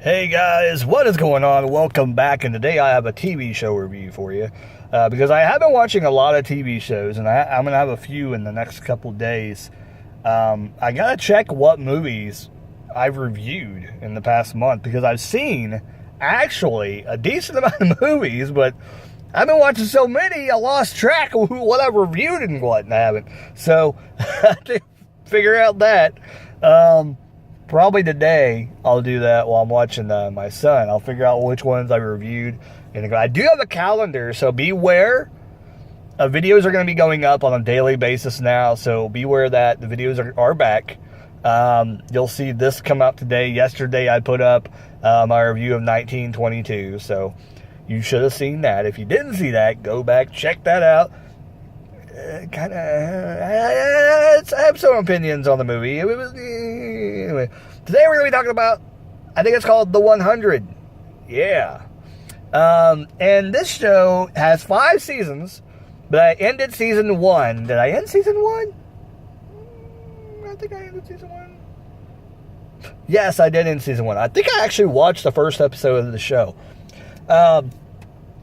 Hey guys, what is going on? Welcome back, and today I have a TV show review for you because I have been watching a lot of TV shows, and I'm going to have a few in the next couple days. I got to check what movies I've reviewed in the past month because I've seen actually a decent amount of movies, but I've been watching so many I lost track of what I've reviewed and what I haven't. So I have to figure out that. Probably today I'll do that while I'm watching my son. I'll figure out which ones I reviewed. And I do have a calendar, so beware. Videos are going to be going up on a daily basis now, so beware that the videos are back. You'll see this come out today. Yesterday I put up my review of 1922, so you should have seen that. If you didn't see that, go back, check that out. I have some opinions on the movie. Anyway, today we're going to be talking about, I think it's called The 100. Yeah. And this show has 5 seasons, but I ended season 1. Did I end season 1? I think I ended season 1. Yes, I did end season 1. I think I actually watched the first episode of the show. But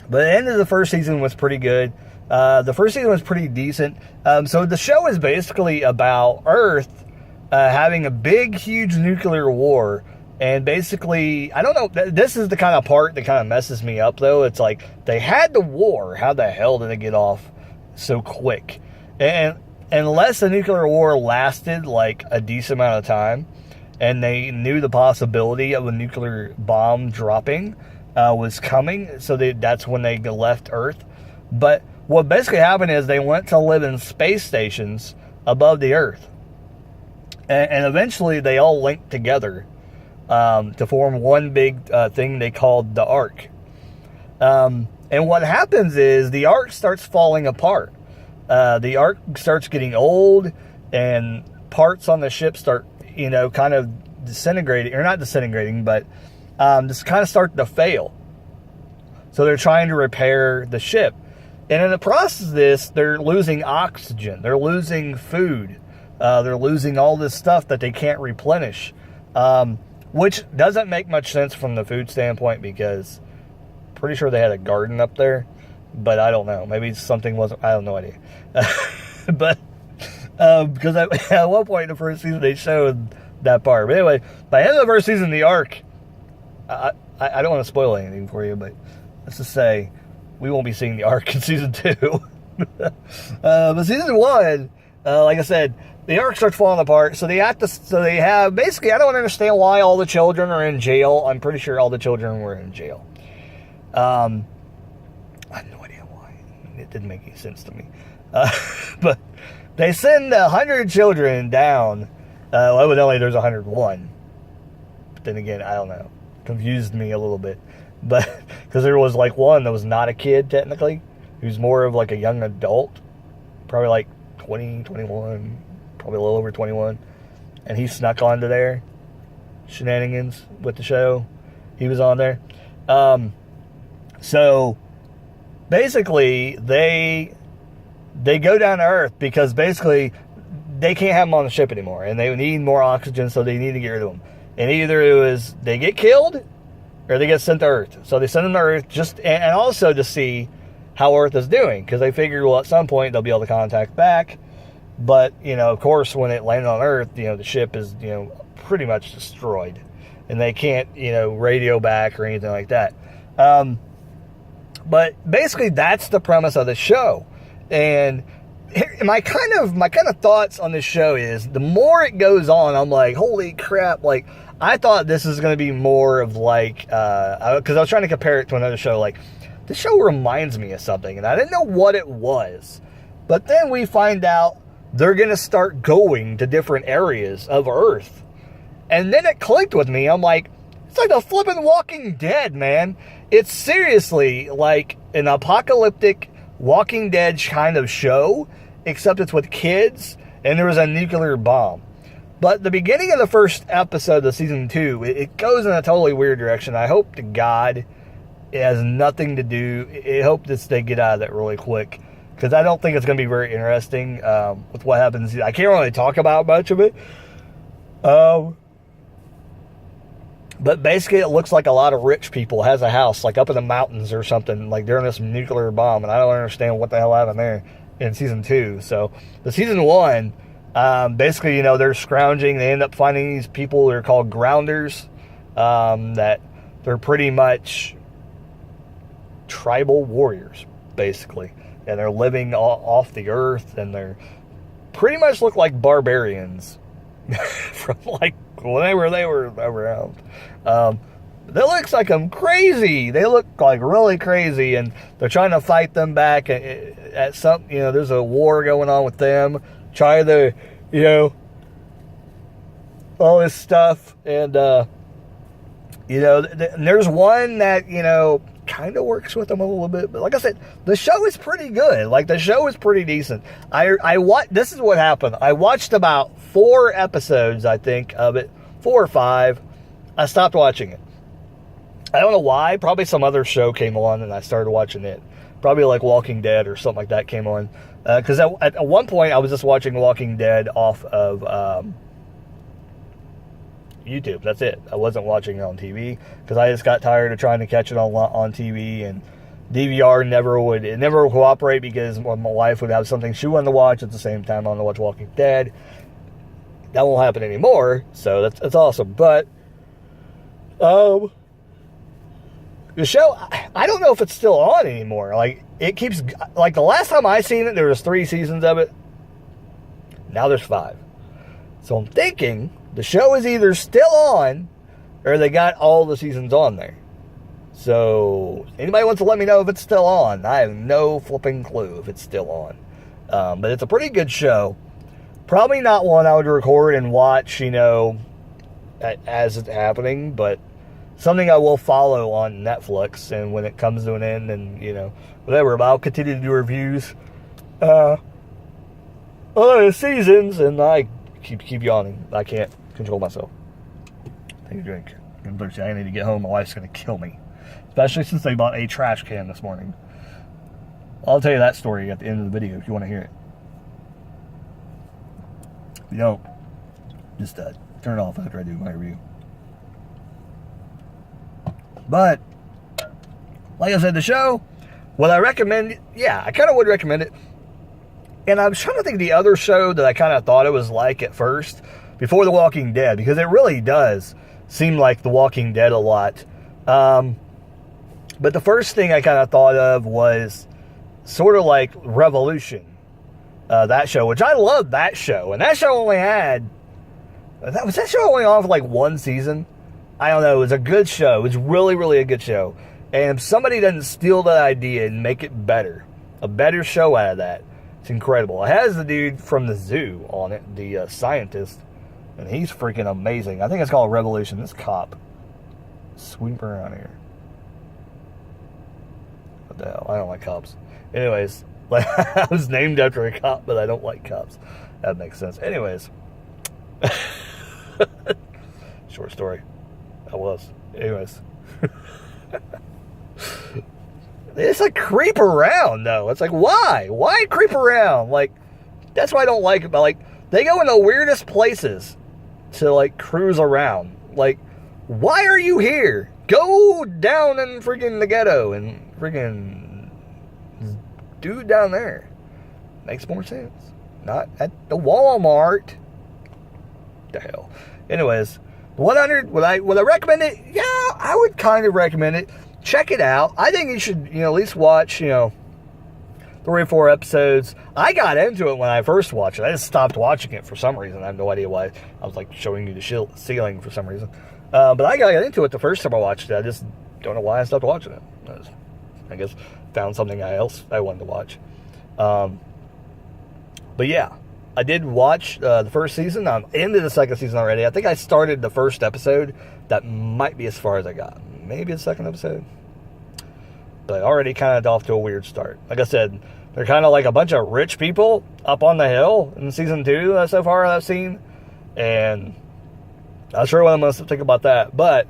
the end of the first season was pretty good. The first season was pretty decent. So the show is basically about Earth having a big, huge nuclear war. And basically, I don't know, this is the kind of part that kind of messes me up, though. It's like, they had the war. How the hell did it get off so quick? And unless the nuclear war lasted, like, a decent amount of time, and they knew the possibility of a nuclear bomb dropping was coming, so that's when they left Earth. But what basically happened is they went to live in space stations above the Earth. And eventually they all linked together to form one big thing they called the Ark. And what happens is the Ark starts falling apart. The Ark starts getting old, and parts on the ship start, kind of disintegrating. Or not disintegrating, but just kind of start to fail. So they're trying to repair the ship. And in the process of this, they're losing oxygen. They're losing food. They're losing all this stuff that they can't replenish. Which doesn't make much sense from the food standpoint because pretty sure they had a garden up there. But I don't know. Maybe something wasn't... I have no idea. But because at one point in the first season, they showed that part. But anyway, by the end of the first season, the Ark... I don't want to spoil anything for you, but let's just say... we won't be seeing the Ark in season 2. But season 1, like I said, the Ark starts falling apart. So they have, basically, I don't understand why all the children are in jail. I'm pretty sure all the children were in jail. I have no idea why. It didn't make any sense to me. But they send 100 children down. Evidently there's 101. But then again, I don't know. Confused me a little bit. But because there was like one that was not a kid technically, who's more of like a young adult, probably like 20, 21, probably a little over 21, and he snuck onto there, shenanigans with the show. He was on there. So basically they go down to Earth because basically they can't have them on the ship anymore, and they need more oxygen, so they need to get rid of them. And either it was they get killed, or they get sent to Earth. So they send them to Earth and also to see how Earth is doing. Because they figured, well, at some point they'll be able to contact back. But, of course, when it landed on Earth, the ship is, pretty much destroyed. And they can't, radio back or anything like that. But basically that's the premise of the show. And my kind of thoughts on this show is, the more it goes on, I'm like, holy crap, like, I thought this is going to be more of like, because I was trying to compare it to another show, like, this show reminds me of something, and I didn't know what it was. But then we find out they're going to start going to different areas of Earth. And then it clicked with me. I'm like, it's like the flippin' Walking Dead, man. It's seriously like an apocalyptic Walking Dead kind of show, except it's with kids, and there was a nuclear bomb. But the beginning of the first episode of season 2, it goes in a totally weird direction. I hope to God it has nothing to do... I hope that they get out of that really quick. Because I don't think it's going to be very interesting with what happens. I can't really talk about much of it. But basically, it looks like a lot of rich people has a house like up in the mountains or something, like during this nuclear bomb, and I don't understand what the hell happened there in season 2. So the season 1, basically, they're scrounging. They end up finding these people that are called grounders, that they're pretty much tribal warriors, basically, and they're living off the earth, and they're pretty much look like barbarians from like whenever they were around. They look like them crazy. They look like really crazy, and they're trying to fight them back at some. There's a war going on with them, trying to, all this stuff, and there's one that kind of works with them a little bit, but like I said, the show is pretty good. Like, the show is pretty decent. This is what happened. I watched about 4 episodes, I think, of it, 4 or 5. I stopped watching it. I don't know why. Probably some other show came on and I started watching it. Probably like Walking Dead or something like that came on. Because at one point I was just watching Walking Dead off of YouTube. That's it. I wasn't watching it on TV because I just got tired of trying to catch it on TV, and DVR never would cooperate because my wife would have something she wanted to watch at the same time I wanted to watch Walking Dead. That won't happen anymore, so that's awesome. But the show, I don't know if it's still on anymore. Like, it keeps, like, the last time I seen it, there was 3 seasons of it. Now there's 5. So I'm thinking the show is either still on or they got all the seasons on there. So anybody wants to let me know if it's still on. I have no flipping clue if it's still on. But it's a pretty good show. Probably not one I would record and watch, as it's happening, but something I will follow on Netflix, and when it comes to an end, and whatever. But I'll continue to do reviews on the seasons, and I keep yawning. I can't control myself. Take a drink. I'm thirsty. I need to get home. My wife's gonna kill me, especially since they bought a trash can this morning. I'll tell you that story at the end of the video if you want to hear it. If you don't, just turn it off after I do my review. But, like I said, the show, would I recommend it? Yeah, I kind of would recommend it. And I was trying to think of the other show that I kind of thought it was like at first, before The Walking Dead, because it really does seem like The Walking Dead a lot. But the first thing I kind of thought of was sort of like Revolution, that show, which I love that show. And that show only had, was that show only on for like 1 season? I don't know. It was a good show. It was really, really a good show. And if somebody doesn't steal that idea and make it better, a better show out of that, it's incredible. It has the dude from the zoo on it, the scientist, and he's freaking amazing. I think it's called Revolution. This cop sweep around here. What the hell? I don't like cops. Anyways, I was named after a cop, but I don't like cops. That makes sense. Anyways. Short story. I was. Anyways. It's like creep around, though. It's like, why? Why creep around? Like, that's what I don't like about, like, they go in the weirdest places to, like, cruise around. Like, why are you here? Go down in freaking the ghetto and freaking dude down there. Makes more sense. Not at the Walmart. The hell. Anyways, 100, would I recommend it? Yeah, I would kind of recommend it. Check it out. I think you should, at least watch, 3 or 4 episodes. I got into it when I first watched it. I just stopped watching it for some reason. I have no idea why. I was like showing you the ceiling for some reason. But I got into it the first time I watched it. I just don't know why I stopped watching it. I guess found something else I wanted to watch. But yeah, I did watch the first season. I'm into the second season already. I think I started the first episode. That might be as far as I got. Maybe the second episode. But already kind of off to a weird start. Like I said, they're kind of like a bunch of rich people up on the hill in season 2 so far I've seen. And I'm not sure what I'm going to think about that. But,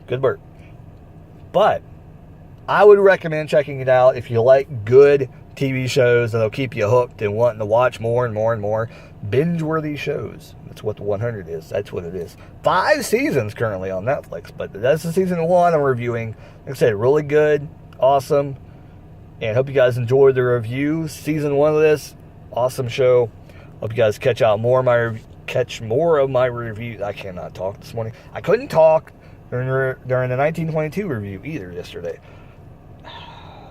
good burp. But, I would recommend checking it out if you like good TV shows that'll keep you hooked and wanting to watch more and more and more. Binge-worthy shows. That's what the 100 is. That's what it is. 5 seasons currently on Netflix, but that's the season 1 I'm reviewing. Like I said, really good, awesome, and hope you guys enjoyed the review. Season 1 of this, awesome show. Hope you guys catch more of my reviews. I cannot talk this morning. I couldn't talk during the 1922 review either yesterday.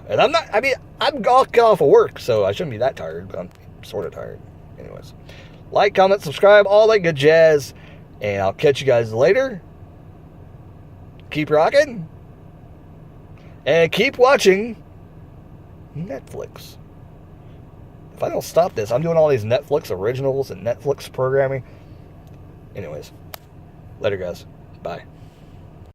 And I'm got off of work, so I shouldn't be that tired, but I'm sort of tired. Anyways, like, comment, subscribe, all that good jazz, and I'll catch you guys later. Keep rocking, and keep watching Netflix. If I don't stop this, I'm doing all these Netflix originals and Netflix programming. Anyways, later guys. Bye.